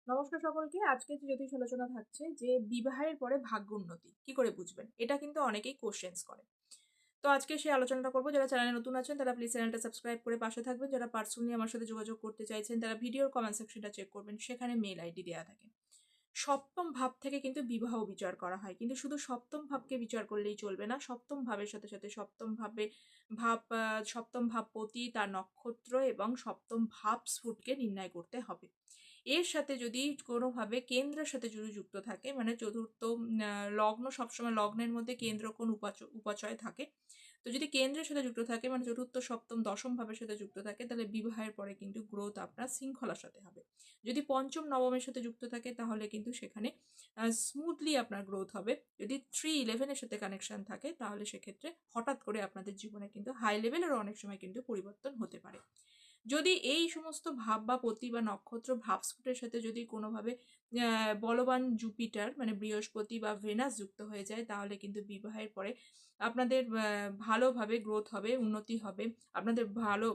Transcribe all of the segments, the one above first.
নমস্কার সকলকে। আজকে যে জ্যোতিষ আলোচনা থাকছে যে বিবাহের পরে ভাগ্য উন্নতি কি করে বুঝবেন? এটা কিন্তু অনেকেই কোশ্চেনস করে। তো আজকে সেই আলোচনাটা করব। যারা চ্যানেলে নতুন আছেন তারা প্লিজ চ্যানেলটা সাবস্ক্রাইব করে পাশে থাকবেন। যারা পার্সোনালি আমার সাথে যোগাযোগ করতে চাইছেন তারা ভিডিওর কমেন্ট সেকশনটা চেক করবেন। সেখানে মেইল আইডি দেয়া থাকে। সপ্তম ভাব থেকে কিন্তু বিবাহ বিচার করা হয়। কিন্তু শুধু সপ্তম ভাবকে বিচার করলেই চলবে না। সপ্তম ভাবের সাথে, সাথে সপ্তম ভাবপতি, তার নক্ষত্র এবং সপ্তম ভাব স্ফুটকে নির্ণয় করতে হবে। এর সাথে যদি কোনোভাবে কেন্দ্রের সাথে যদি যুক্ত থাকে, মানে চতুর্থ লগ্ন, সবসময় লগ্নের মধ্যে কেন্দ্র কোন উপাচয় থাকে। তো যদি কেন্দ্রের সাথে যুক্ত থাকে, মানে চতুর্থ, সপ্তম, দশম ভাবের সাথে যুক্ত থাকে, তাহলে বিবাহের পরে কিন্তু গ্রোথ আপনার শৃঙ্খলার সাথে হবে। যদি পঞ্চম, নবমের সাথে যুক্ত থাকে তাহলে কিন্তু সেখানে স্মুথলি আপনার গ্রোথ হবে। যদি 3-11 এর সাথে কানেকশন থাকে তাহলে সেক্ষেত্রে হঠাৎ করে আপনাদের জীবনে কিন্তু হাই লেভেলেরও অনেক সময় কিন্তু পরিবর্তন হতে পারে। যদি এই সমস্ত ভাব বা পতি বা নক্ষত্র ভাবস্ফুটের সাথে যদি কোনোভাবে বলবান জুপিটার মানে বৃহস্পতি বা ভেনাস যুক্ত হয়ে যায় তাহলে কিন্তু বিবাহের পরে আপনাদের ভালোভাবে গ্রোথ হবে, উন্নতি হবে। আপনাদের ভালো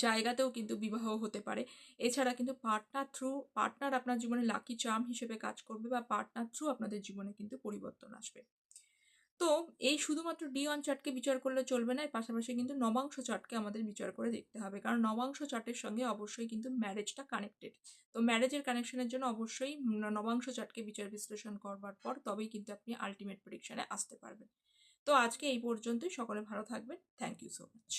জায়গাতেও কিন্তু বিবাহ হতে পারে। এছাড়া কিন্তু পার্টনার আপনার জীবনে লাকি চার্ম হিসেবে কাজ করবে বা পার্টনার থ্রু আপনাদের জীবনে কিন্তু পরিবর্তন আসবে। তো এই শুধুমাত্র ডি1 চার্টকে বিচার করলে চলবে না, এর পাশাপাশি কিন্তু নবাংশ চার্টকে আমাদের বিচার করে দেখতে হবে। কারণ নবাংশ চার্টের সঙ্গে অবশ্যই কিন্তু ম্যারেজটা কানেক্টেড। তো ম্যারেজের কানেকশনের জন্য অবশ্যই নবাংশ চার্টকে বিচার বিশ্লেষণ করবার পর তবেই কিন্তু আপনি আল্টিমেট প্রেডিকশনে আসতে পারবেন। তো আজকে এই পর্যন্তই। সকলে ভালো থাকবেন। Thank you so much.